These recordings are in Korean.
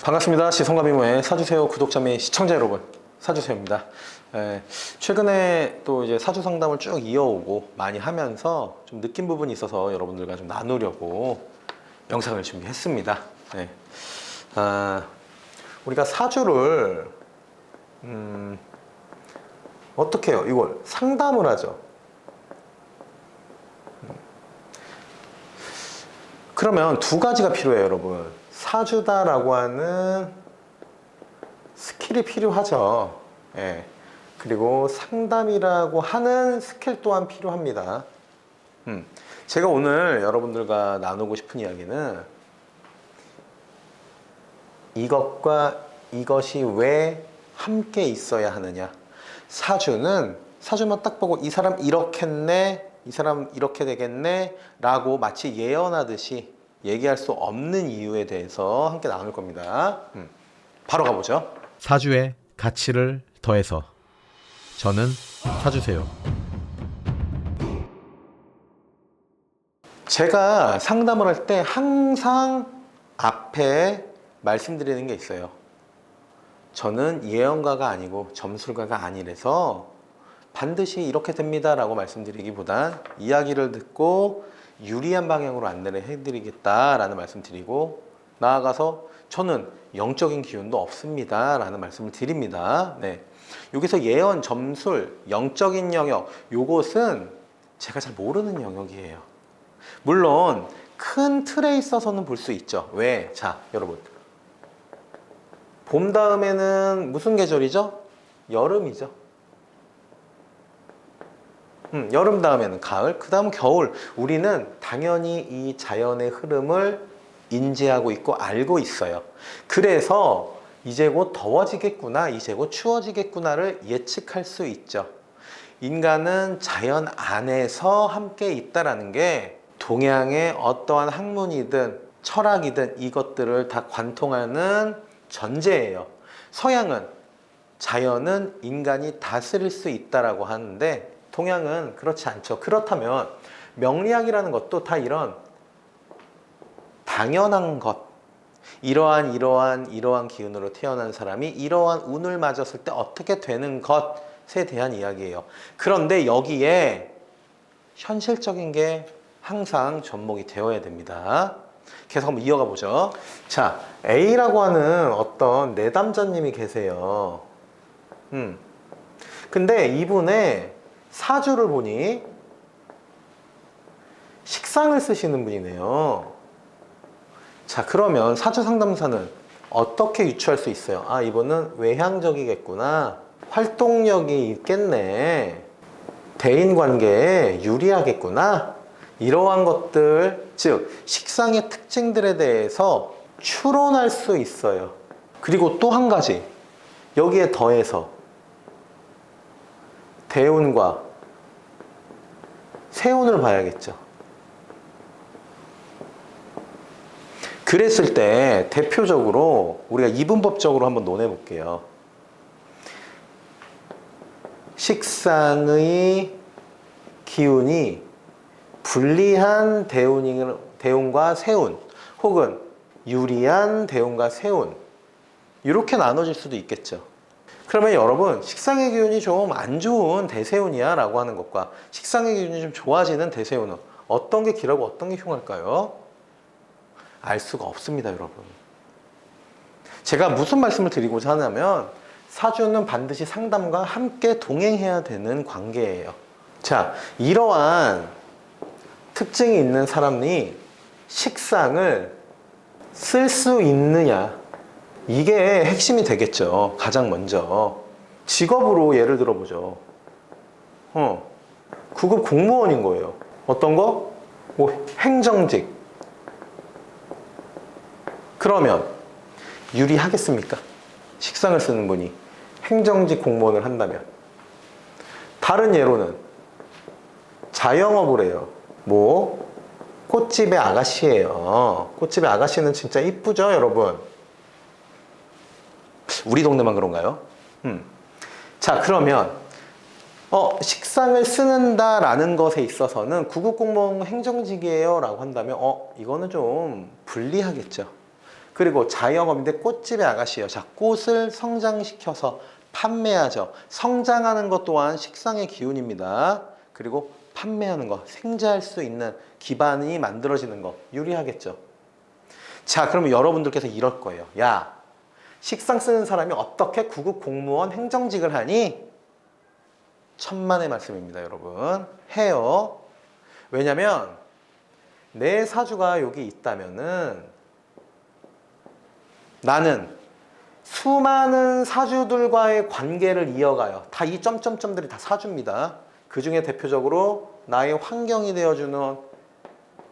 반갑습니다. 시성가비모의 사주세요 구독자 및 시청자 여러분, 사주세요입니다. 최근에 또 이제 사주 상담을 쭉 이어오고 많이 하면서 좀 느낀 부분이 있어서 여러분들과 좀 나누려고 영상을 준비했습니다. 우리가 사주를 어떻게 해요? 이걸 상담을 하죠. 그러면 두 가지가 필요해요, 여러분. 사주다라고 하는 스킬이 필요하죠. 그리고 상담이라고 하는 스킬 또한 필요합니다. 제가 오늘 여러분들과 나누고 싶은 이야기는 이것과 이것이 왜 함께 있어야 하느냐. 사주만 딱 보고 이 사람 이렇겠네, 이 사람 이렇게 되겠네 라고 마치 예언하듯이 얘기할 수 없는 이유에 대해서 함께 나눌 겁니다. 바로 가보죠. 사주의 가치를 더해서 저는 사주세요. 제가 상담을 할 때 항상 앞에 말씀드리는 게 있어요. 저는 예언가가 아니고 점술가가 아니라서 반드시 이렇게 됩니다 라고 말씀드리기보단 이야기를 듣고 유리한 방향으로 안내를 해드리겠다라는 말씀 드리고, 나아가서 저는 영적인 기운도 없습니다 라는 말씀을 드립니다. 여기서 예언, 점술, 영적인 영역, 요것은 제가 잘 모르는 영역이에요. 물론 큰 틀에 있어서는 볼 수 있죠. 왜? 자, 여러분, 봄 다음에는 무슨 계절이죠? 여름이죠. 여름 다음에는 가을, 그 다음은 겨울. 우리는 당연히 이 자연의 흐름을 인지하고 있고 알고 있어요. 그래서 이제 곧 더워지겠구나, 이제 곧 추워지겠구나를 예측할 수 있죠. 인간은 자연 안에서 함께 있다라는 게 동양의 어떠한 학문이든 철학이든 이것들을 다 관통하는 전제예요. 서양은 자연은 인간이 다스릴 수 있다라고 하는데 동양은 그렇지 않죠. 그렇다면 명리학이라는 것도 다 이런 당연한 것, 이러한 기운으로 태어난 사람이 이러한 운을 맞았을 때 어떻게 되는 것에 대한 이야기예요. 그런데 여기에 현실적인 게 항상 접목이 되어야 됩니다. 계속 한번 이어가 보죠. 자, A라고 하는 어떤 내담자님이 계세요. 근데 이분의 사주를 보니 식상을 쓰시는 분이네요. 자, 그러면 사주 상담사는 어떻게 유추할 수 있어요? 아, 이분은 외향적이겠구나, 활동력이 있겠네, 대인관계에 유리하겠구나, 이러한 것들, 즉 식상의 특징들에 대해서 추론할 수 있어요. 그리고 또 한 가지, 여기에 더해서 대운과 세운을 봐야겠죠. 그랬을 때 대표적으로 우리가 이분법적으로 한번 논해 볼게요. 식상의 기운이 불리한 대운과 세운, 혹은 유리한 대운과 세운, 이렇게 나눠질 수도 있겠죠. 그러면 여러분, 식상의 기운이 좀 안 좋은 대세운이야 라고 하는 것과 식상의 기운이 좀 좋아지는 대세운은 어떤 게 길하고 어떤 게 흉할까요? 알 수가 없습니다, 여러분. 제가 무슨 말씀을 드리고자 하냐면, 사주는 반드시 상담과 함께 동행해야 되는 관계예요. 자, 이러한 특징이 있는 사람이 식상을 쓸 수 있느냐, 이게 핵심이 되겠죠. 가장 먼저 직업으로 예를 들어보죠. 9급 공무원인 거예요. 어떤 거? 뭐 행정직. 그러면 유리하겠습니까? 식상을 쓰는 분이 행정직 공무원을 한다면. 다른 예로는 자영업을 해요. 뭐 꽃집의 아가씨예요. 꽃집의 아가씨는 진짜 이쁘죠, 여러분? 우리 동네만 그런가요? 자, 그러면 식상을 쓰는다라는 것에 있어서는 구급공무원 행정직이에요 라고 한다면 이거는 좀 불리하겠죠. 그리고 자영업인데 꽃집의 아가씨예요. 자, 꽃을 성장시켜서 판매하죠. 성장하는 것 또한 식상의 기운입니다. 그리고 판매하는 거, 생재할 수 있는 기반이 만들어지는 거 유리하겠죠. 자, 그러면 여러분들께서 이럴 거예요. 야, 식상 쓰는 사람이 어떻게 구급 공무원 행정직을 하니? 천만의 말씀입니다, 여러분. 해요. 왜냐면 내 사주가 여기 있다면은 나는 수많은 사주들과의 관계를 이어가요. 다 이 점점점들이 다 사주입니다. 그 중에 대표적으로 나의 환경이 되어주는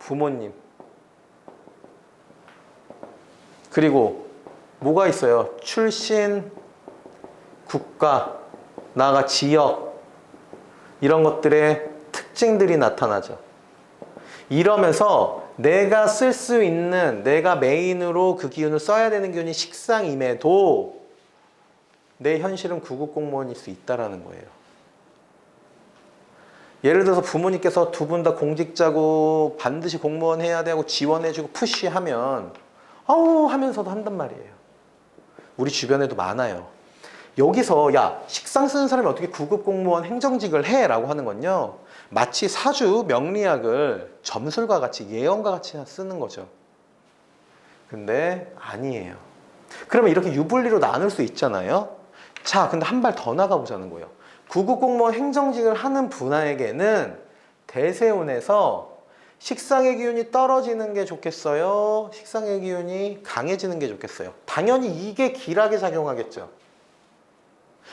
부모님. 그리고 뭐가 있어요? 출신, 국가, 나아가 지역, 이런 것들의 특징들이 나타나죠. 이러면서 내가 쓸 수 있는, 내가 메인으로 그 기운을 써야 되는 기운이 식상임에도 내 현실은 구급 공무원일 수 있다는 거예요. 예를 들어서 부모님께서 두 분 다 공직자고 반드시 공무원 해야 되고 지원해주고 푸시하면 아우 하면서도 한단 말이에요. 우리 주변에도 많아요. 여기서 야, 식상 쓰는 사람이 어떻게 구급 공무원 행정직을 해? 라고 하는 건요, 마치 사주 명리학을 점술과 같이 예언과 같이 쓰는 거죠. 근데 아니에요. 그러면 이렇게 유불리로 나눌 수 있잖아요. 자, 근데 한 발 더 나가보자는 거예요. 구급 공무원 행정직을 하는 분야에게는 대세운에서 식상의 기운이 떨어지는 게 좋겠어요? 식상의 기운이 강해지는 게 좋겠어요? 당연히 이게 길하게 작용하겠죠.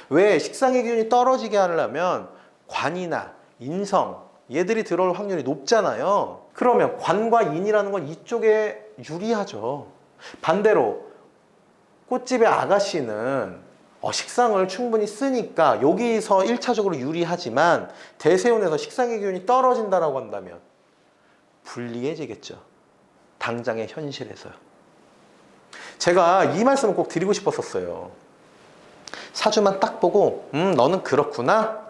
왜? 식상의 기운이 떨어지게 하려면 관이나 인성, 얘들이 들어올 확률이 높잖아요. 그러면 관과 인이라는 건 이쪽에 유리하죠. 반대로 꽃집의 아가씨는 식상을 충분히 쓰니까 여기서 1차적으로 유리하지만 대세운에서 식상의 기운이 떨어진다라고 한다면 불리해지겠죠. 당장의 현실에서요. 제가 이 말씀을 꼭 드리고 싶었었어요. 사주만 딱 보고 너는 그렇구나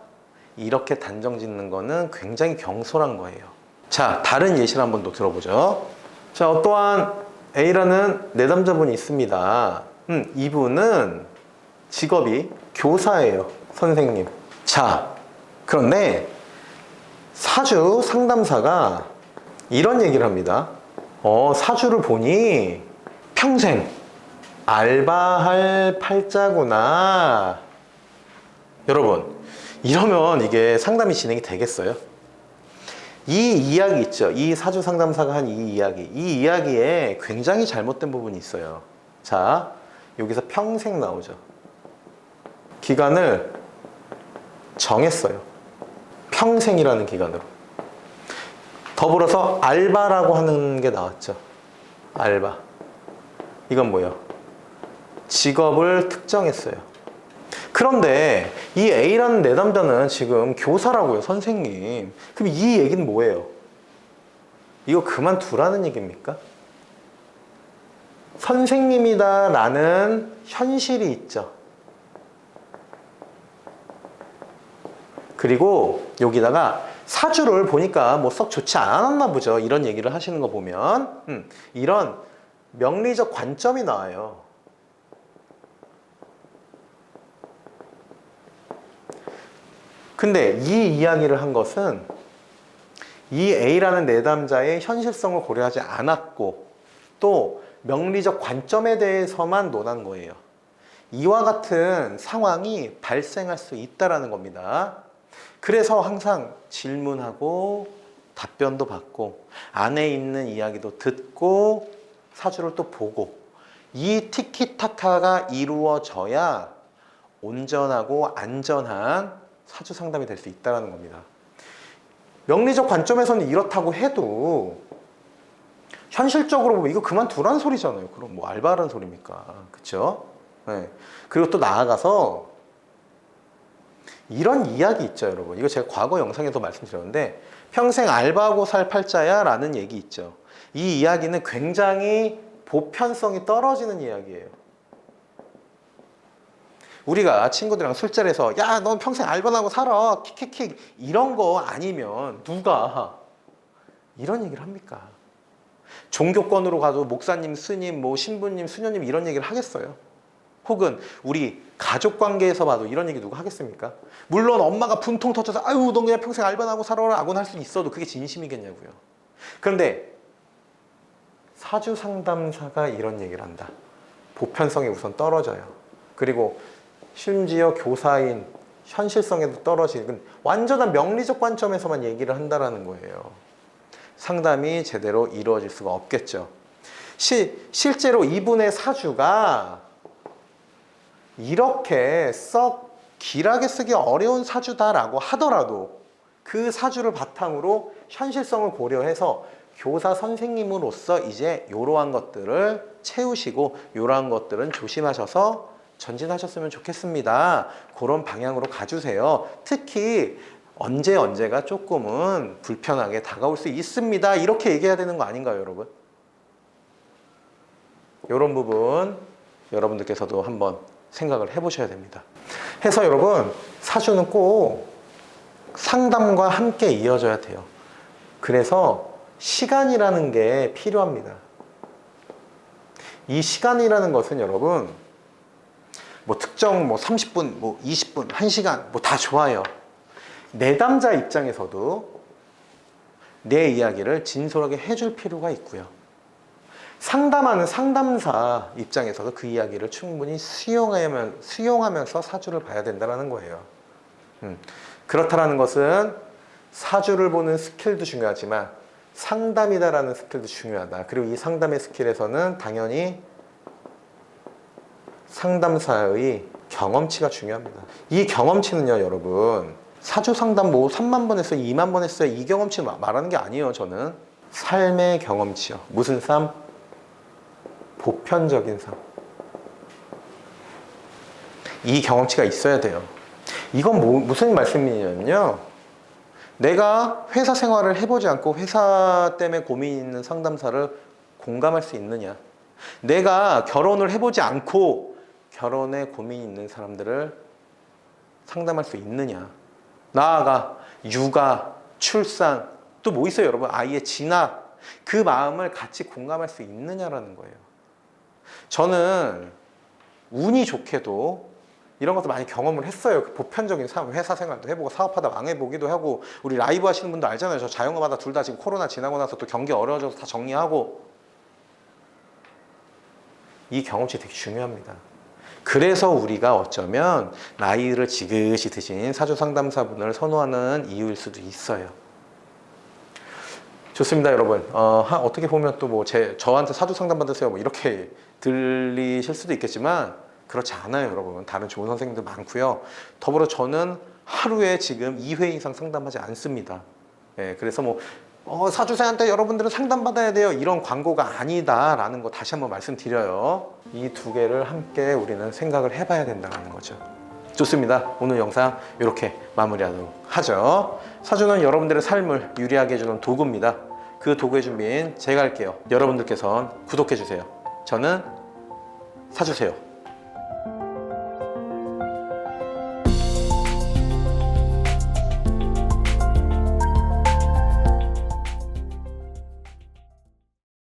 이렇게 단정 짓는 거는 굉장히 경솔한 거예요. 자, 다른 예시를 한번 더 들어보죠. 자, 어떠한 A라는 내담자분이 있습니다. 이분은 직업이 교사예요. 선생님. 자, 그런데 사주 상담사가 이런 얘기를 합니다. 사주를 보니 평생 알바할 팔자구나. 여러분, 이러면 이게 상담이 진행이 되겠어요? 이 이야기 있죠. 이 사주 상담사가 한 이 이야기. 이 이야기에 굉장히 잘못된 부분이 있어요. 자, 여기서 평생 나오죠. 기간을 정했어요. 평생이라는 기간으로. 더불어서 알바라고 하는 게 나왔죠. 알바. 이건 뭐예요? 직업을 특정했어요. 그런데 이 A라는 내담자는 지금 교사라고요, 선생님. 그럼 이 얘기는 뭐예요? 이거 그만두라는 얘기입니까? 선생님이다라는 현실이 있죠. 그리고 여기다가 사주를 보니까 뭐 썩 좋지 않았나 보죠. 이런 얘기를 하시는 거 보면 이런 명리적 관점이 나와요. 근데 이 이야기를 한 것은 이 A라는 내담자의 현실성을 고려하지 않았고 또 명리적 관점에 대해서만 논한 거예요. 이와 같은 상황이 발생할 수 있다는 겁니다. 그래서 항상 질문하고 답변도 받고 안에 있는 이야기도 듣고 사주를 또 보고 이 티키타카가 이루어져야 온전하고 안전한 사주 상담이 될 수 있다는 겁니다. 명리적 관점에서는 이렇다고 해도 현실적으로 보면 이거 그만두라는 소리잖아요. 그럼 뭐 알바라는 소리입니까? 그렇죠? 네. 그리고 또 나아가서 이런 이야기 있죠, 여러분. 이거 제가 과거 영상에서 말씀드렸는데 평생 알바하고 살 팔자야 라는 얘기 있죠. 이 이야기는 굉장히 보편성이 떨어지는 이야기예요. 우리가 친구들이랑 술자리에서 야, 넌 평생 알바하고 살아 킥킥킥 이런 거 아니면 누가 이런 얘기를 합니까? 종교권으로 가도 목사님, 스님, 뭐 신부님, 수녀님 이런 얘기를 하겠어요? 혹은 우리 가족 관계에서 봐도 이런 얘기 누가 하겠습니까? 물론 엄마가 분통 터져서 아유 넌 그냥 평생 알바나고 살아라 라고 할 수 있어도 그게 진심이겠냐고요. 그런데 사주 상담사가 이런 얘기를 한다. 보편성이 우선 떨어져요. 그리고 심지어 교사인 현실성에도 떨어지는 완전한 명리적 관점에서만 얘기를 한다라는 거예요. 상담이 제대로 이루어질 수가 없겠죠. 실제로 이분의 사주가 이렇게 썩 길하게 쓰기 어려운 사주다라고 하더라도 그 사주를 바탕으로 현실성을 고려해서 교사 선생님으로서 이제 이러한 것들을 채우시고 이러한 것들은 조심하셔서 전진하셨으면 좋겠습니다. 그런 방향으로 가주세요. 특히 언제가 조금은 불편하게 다가올 수 있습니다. 이렇게 얘기해야 되는 거 아닌가요, 여러분? 이런 부분 여러분들께서도 한번 생각을 해보셔야 됩니다. 해서 여러분, 사주는 꼭 상담과 함께 이어져야 돼요. 그래서 시간이라는 게 필요합니다. 이 시간이라는 것은 여러분, 뭐 특정 뭐 30분, 뭐 20분, 1시간 뭐 다 좋아요. 내담자 입장에서도 내 이야기를 진솔하게 해줄 필요가 있고요. 상담하는 상담사 입장에서도 그 이야기를 충분히 수용하면서 사주를 봐야 된다는 거예요. 그렇다라는 것은 사주를 보는 스킬도 중요하지만 상담이다라는 스킬도 중요하다. 그리고 이 상담의 스킬에서는 당연히 상담사의 경험치가 중요합니다. 이 경험치는요, 여러분, 사주 상담 뭐 3만 번 했어요, 2만 번 했어요, 이 경험치 말하는 게 아니에요. 저는 삶의 경험치요. 무슨 삶? 보편적인 삶. 이 경험치가 있어야 돼요. 이건 무슨 말씀이냐면요, 내가 회사 생활을 해보지 않고 회사 때문에 고민 있는 상담사를 공감할 수 있느냐, 내가 결혼을 해보지 않고 결혼에 고민이 있는 사람들을 상담할 수 있느냐, 나아가 육아, 출산, 또 뭐 있어요 여러분, 아이의 진학, 그 마음을 같이 공감할 수 있느냐라는 거예요. 저는 운이 좋게도 이런 것도 많이 경험을 했어요. 보편적인 삶, 회사 생활도 해보고 사업하다 망해보기도 하고, 우리 라이브 하시는 분도 알잖아요. 저 자영업하다 둘 다 지금 코로나 지나고 나서 또 경기 어려워져서 다 정리하고. 이 경험치 되게 중요합니다. 그래서 우리가 어쩌면 나이를 지긋이 드신 사주 상담사분을 선호하는 이유일 수도 있어요. 좋습니다, 여러분. 어떻게 보면 또 뭐 저한테 사주 상담 받으세요 뭐 이렇게 들리실 수도 있겠지만 그렇지 않아요, 여러분. 다른 좋은 선생님들 많고요. 더불어 저는 하루에 지금 2회 이상 상담하지 않습니다. 예, 그래서 뭐 사주세한테 여러분들은 상담받아야 돼요, 이런 광고가 아니다라는 거 다시 한번 말씀드려요. 이 두 개를 함께 우리는 생각을 해봐야 된다는 거죠. 좋습니다. 오늘 영상 이렇게 마무리하도록 하죠. 사주는 여러분들의 삶을 유리하게 해주는 도구입니다. 그 도구의 준비는 제가 할게요. 여러분들께서는 구독해주세요. 저는 사주세요.